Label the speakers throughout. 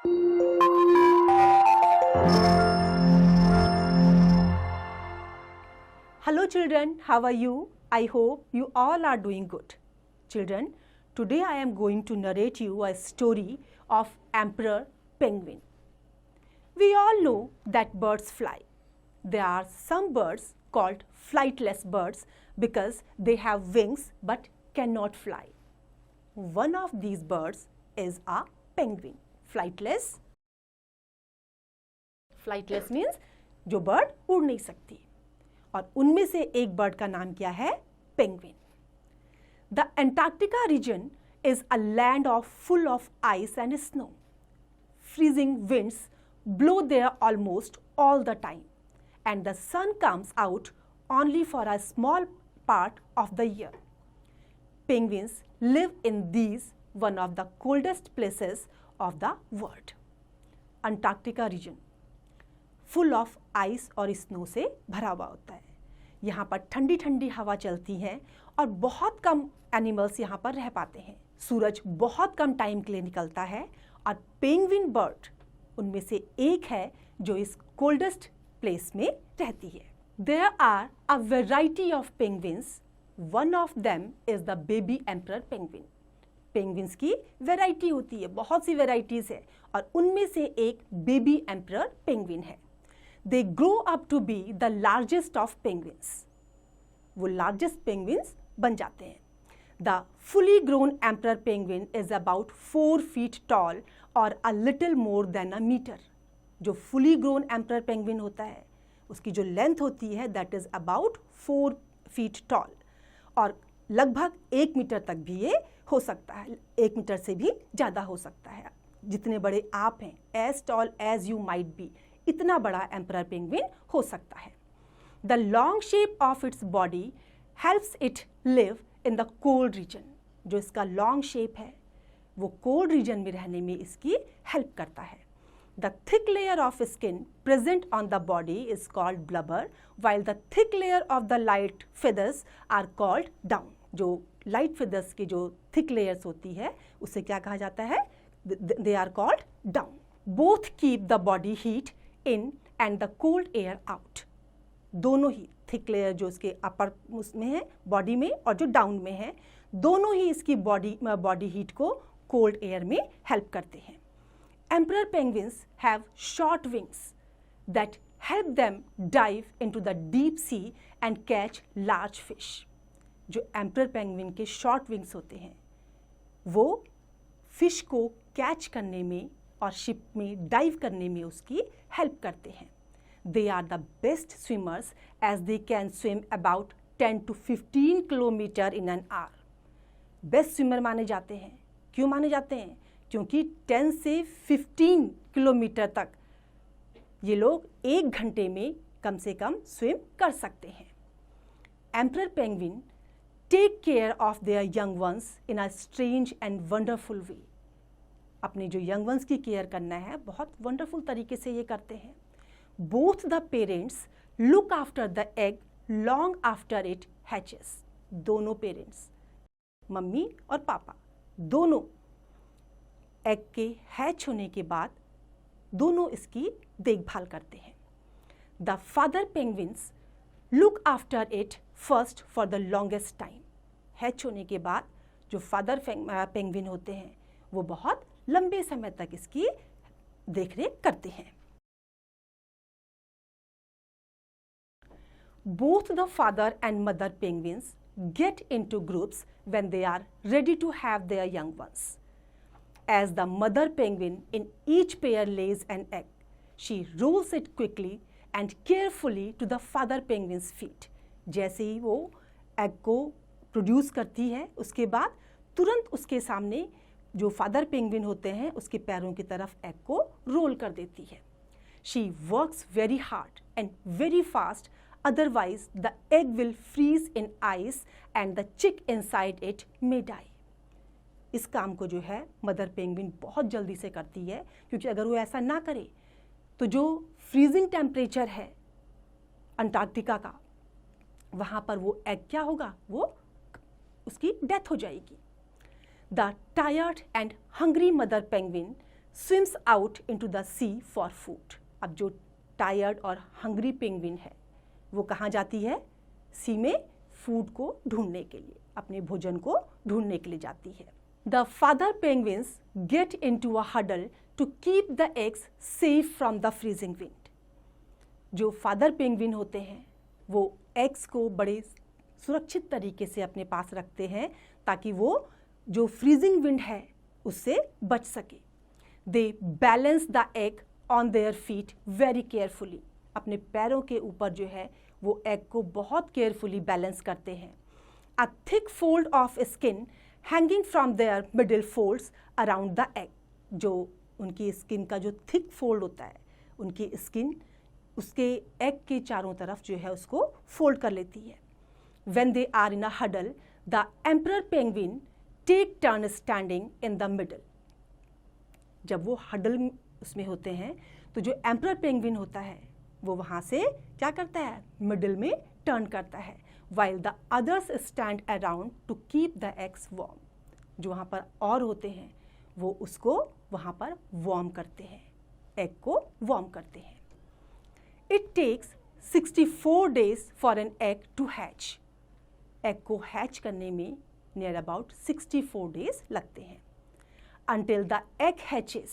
Speaker 1: Hello children, how are you? I hope you all are doing good. Children, today I am going to narrate you a story of Emperor Penguin. We all know that birds fly. There are some birds called flightless birds because they have wings but cannot fly. One of these birds is a penguin. Flightless means जो bird उड़ नहीं सकती, और उनमें से एक bird का नाम क्या है? Penguin. The Antarctica region is a land full of ice and snow. Freezing winds blow there almost all the time, and the sun comes out only for a small part of the year. Penguins live in these one of the coldest places of the world. Antarctica region full of ice और snow से भरा हुआ होता है. यहाँ पर ठंडी ठंडी हवा चलती है और बहुत कम एनिमल्स यहाँ पर रह पाते हैं. सूरज बहुत कम टाइम के लिए निकलता है और पेंगुइन बर्ड उनमें से एक है जो इस कोल्डेस्ट प्लेस में रहती है. There are a variety of penguins. One of them is the baby emperor penguin. Penguins की वैरायटी होती है, बहुत सी वैरायटीज है, और उनमें से एक बेबी एम्परर पेंगुइन है. They grow up to be the largest of penguins. वो लार्जेस्ट पेंगुइन्स बन जाते हैं. The fully grown emperor penguin is about 4 feet tall or a little more than a meter. जो fully grown emperor penguin होता है उसकी जो length होती है that is about 4 feet tall, और लगभग 1 मीटर तक भी ये हो सकता है. 1 मीटर से भी ज़्यादा हो सकता है. जितने बड़े आप हैं, as tall as you might be, इतना बड़ा एम्परर पेंगुइन हो सकता है. The long shape of its body helps it live in the cold region. जो इसका long shape है वो cold region में रहने में इसकी help करता है. The thick layer of skin present on the body is called blubber, while the thick layer of the light feathers are called down. जो light feathers की जो thick layers होती है उसे क्या कहा जाता है? They are called down. Both keep the body heat in and the cold air out. दोनों ही थिक लेयर जो इसके अपर उसमें है बॉडी में और जो डाउन में है, दोनों ही इसकी बॉडी हीट को कोल्ड एयर में हेल्प करते हैं. Emperor penguins have short wings that help them dive into the deep sea and catch large fish. जो एम्परर पेंगुइन के शॉर्ट विंग्स होते हैं वो फिश को कैच करने में और शिप में डाइव करने में उसकी हेल्प करते हैं. They are the best swimmers as they can swim about 10 to 15 kilometer in an hour. Best swimmer माने जाते हैं. क्यों माने जाते हैं? क्योंकि 10 से 15 किलोमीटर तक ये लोग 1 घंटे में कम से कम स्विम कर सकते हैं. Emperor penguin take care of their young ones in a strange and wonderful way. अपने जो यंग वंस की केयर करना है बहुत वंडरफुल तरीके से ये करते हैं. Both the parents look after the egg long after it hatches. दोनों पेरेंट्स, मम्मी और पापा, दोनों एग के हैच होने के बाद दोनों इसकी देखभाल करते हैं. The father penguins look after it first for the longest time. Hatch होने के बाद जो फादर पेंगुइन होते हैं वो बहुत लंबे समय तक इसकी देखरेख करते हैं. Both the father and mother penguins get into groups when they are ready to have their young ones. As the mother penguin in each pair lays an egg, she rolls it quickly and carefully to the father penguin's feet. जैसे ही वो egg को produce करती है उसके बाद तुरंत उसके सामने जो फादर पेंगुइन होते हैं उसके पैरों की तरफ एग को रोल कर देती है. She works very hard and very fast. Otherwise, the egg will freeze in ice and the chick inside it may die. इस काम को जो है मदर पेंगुइन बहुत जल्दी से करती है, क्योंकि अगर वो ऐसा ना करे तो जो फ्रीजिंग टेम्परेचर है अंटार्कटिका का, वहाँ पर वो एग क्या होगा, वो उसकी डेथ हो जाएगी. The tired and hungry mother penguin swims out into the sea for food. अब जो टायर्ड और हंग्री पेंगुइन है वो कहाँ जाती है? सी में फूड को ढूंढने के लिए, अपने भोजन को ढूंढने के लिए जाती है. The father penguins get into a huddle to keep the eggs safe from the freezing wind. जो फादर पेंगुइन होते हैं वो एग्स को बड़े सुरक्षित तरीके से अपने पास रखते हैं ताकि वो जो फ्रीजिंग विंड है उससे बच सके. They balance the egg on their feet very carefully. अपने पैरों के ऊपर जो है वो एग को बहुत केयरफुली बैलेंस करते हैं. A thick fold of skin hanging from their middle folds around the egg. जो उनकी स्किन का जो थिक फोल्ड होता है, उनकी स्किन उसके एग के चारों तरफ जो है उसको फोल्ड कर लेती है. When they are in a huddle, the emperor penguin take turn standing in the middle. जब वो हडल उसमें होते हैं तो जो एम्परर पेंगुइन होता है वो वहाँ से क्या करता है? मिडल में टर्न करता है. while the others stand around to keep the eggs warm. जो वहाँ पर और होते हैं वो उसको वहाँ पर वार्म करते हैं, एग को वार्म करते हैं. It takes 64 days for an egg to hatch. Egg को हैच करने में नियर अबाउट 64 days लगते हैं. Until the egg hatches,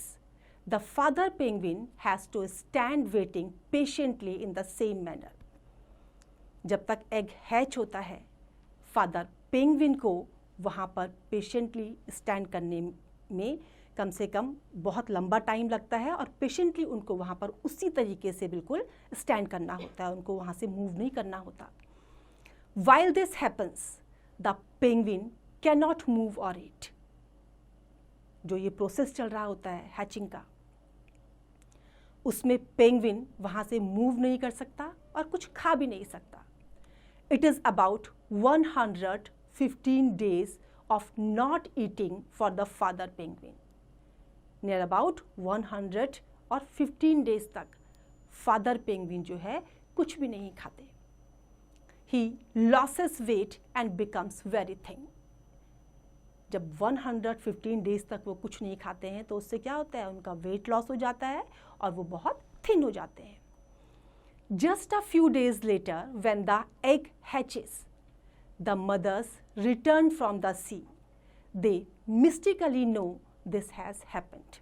Speaker 1: the father penguin has to stand waiting patiently in the same manner. जब तक एग हैच होता है father penguin को वहाँ पर पेशेंटली स्टैंड करने में कम से कम बहुत लंबा टाइम लगता है और पेशेंटली उनको वहाँ पर उसी तरीके से बिल्कुल स्टैंड करना होता है, उनको वहाँ से मूव नहीं करना होता. While this happens, the penguin cannot move or eat. जो ये प्रोसेस चल रहा होता है हैचिंग का, उसमें पेंगुइन वहाँ से मूव नहीं कर सकता और कुछ खा भी नहीं सकता. It is about 115 days of not eating for the father penguin. Near about 115 days तक फादर पेंगुइन जो है कुछ भी नहीं खाते. He loses weight and becomes very thin. जब 115 डेज तक वो कुछ नहीं खाते हैं तो उससे क्या होता है? उनका वेट लॉस हो जाता है और वो बहुत थिन हो जाते हैं. Just a few days later, when the egg hatches, the mothers return from the sea. They mystically know this has happened.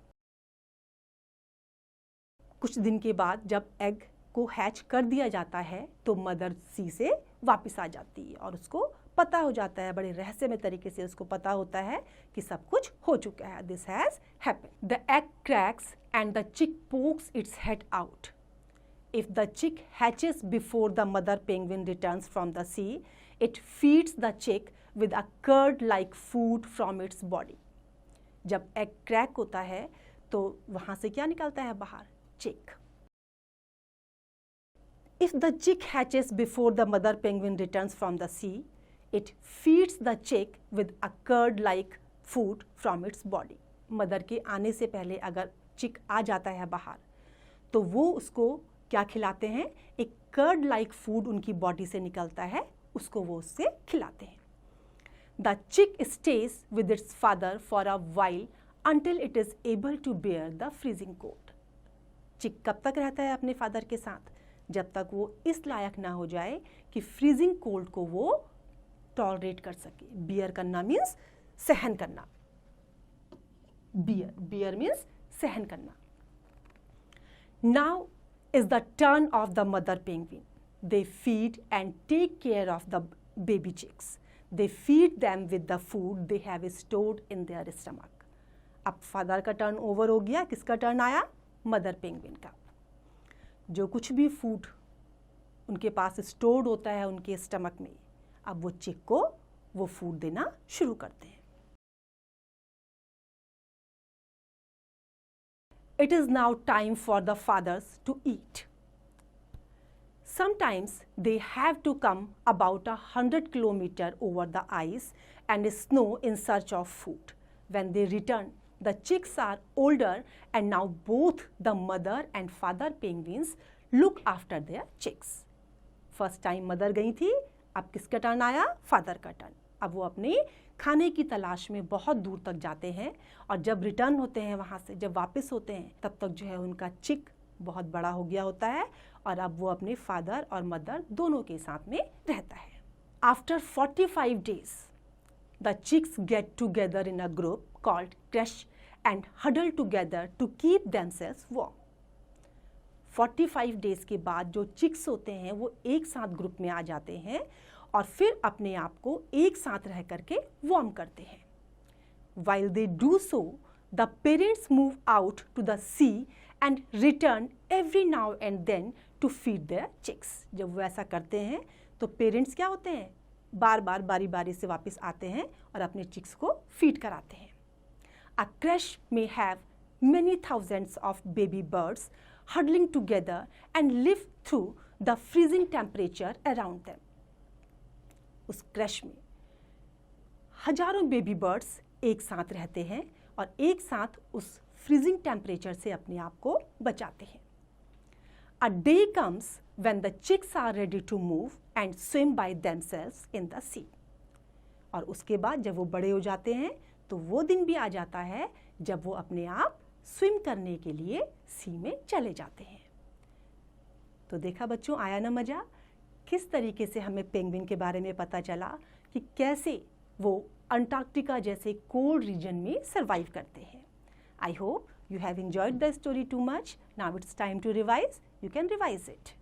Speaker 1: कुछ दिन के बाद जब एग को हैच कर दिया जाता है तो मदर सी से वापस आ जाती है और उसको पता हो जाता है, बड़े रहस्यमय तरीके से उसको पता होता है कि सब कुछ हो चुका है. This has happened. The egg cracks and the chick pokes its head out. If the chick hatches before the mother penguin returns from the sea, it feeds the chick with a curd-like food from its body. जब egg crack होता है तो वहाँ से क्या निकलता है बाहर? चिक. If the chick hatches before the mother penguin returns from the sea, it feeds the chick with a curd-like food from its body. Mother के आने से पहले अगर चिक आ जाता है बाहर तो वो उसको क्या खिलाते हैं? एक कर्ड लाइक फूड उनकी बॉडी से निकलता है, उसको वो उससे खिलाते हैं. The chick stays with its father for a while until it is able to bear the freezing cold. Chick कब तक रहता है अपने फादर के साथ? जब तक वो इस लायक ना हो जाए कि फ्रीजिंग कोल्ड को वो टॉलरेट कर सके. बियर करना मीन्स सहन करना. बियर मीन्स सहन करना. Now is the turn of the mother penguin. They feed and take care of the baby chicks. They feed them with the food they have stored in their stomach. अब father का turn over हो गया, किसका turn आया? Mother penguin का. जो कुछ भी फूड उनके पास स्टोर्ड होता है उनके स्टमक में, अब वो चिक को वो फूड देना शुरू करते हैं. It is now time for the fathers to eat. Sometimes they have to come about 100 kilometers over the ice and snow in search of food. When they return, the chicks are older and now both the mother and father penguins look after their chicks. First time mother गई थी, अब किसका turn आया? Father का turn. अब वो अपने खाने की तलाश में बहुत दूर तक जाते हैं और जब रिटर्न होते हैं वहाँ से, जब वापस होते हैं, तब तक जो है उनका चिक बहुत बड़ा हो गया होता है और अब वो अपने फादर और मदर दोनों के साथ में रहता है। After 45 days, the chicks get together in a group called crush and huddle together to keep themselves warm. 45 days के बाद जो चिक्स होते हैं वो एक साथ ग्रुप में आ जाते हैं और फिर अपने आप को एक साथ रह करके वार्म करते हैं। While they do so, the parents move out to the sea and return every now and then to feed their chicks. जब वो ऐसा करते हैं तो पेरेंट्स क्या होते हैं, बार बार बारी बारी से वापस आते हैं और अपने चिक्स को फीड कराते हैं। A crush may have many thousands of baby birds huddling together and live through the freezing temperature around them. उस क्रश में हजारों बेबी बर्ड्स एक साथ रहते हैं और एक साथ उस फ्रीजिंग टेम्परेचर से अपने आप को बचाते हैं। A day comes when the chicks are ready to move and swim by themselves in the sea. और उसके बाद जब वो बड़े हो जाते हैं तो वो दिन भी आ जाता है जब वो अपने आप स्विम करने के लिए सी में चले जाते हैं। तो देखा बच्चों, आया ना मज़ा? किस तरीके से हमें पेंगुइन के बारे में पता चला कि कैसे वो अंटार्कटिका जैसे कोल्ड रीजन में सर्वाइव करते हैं। I hope you have enjoyed the story too much. Now it's time to revise. You can revise it.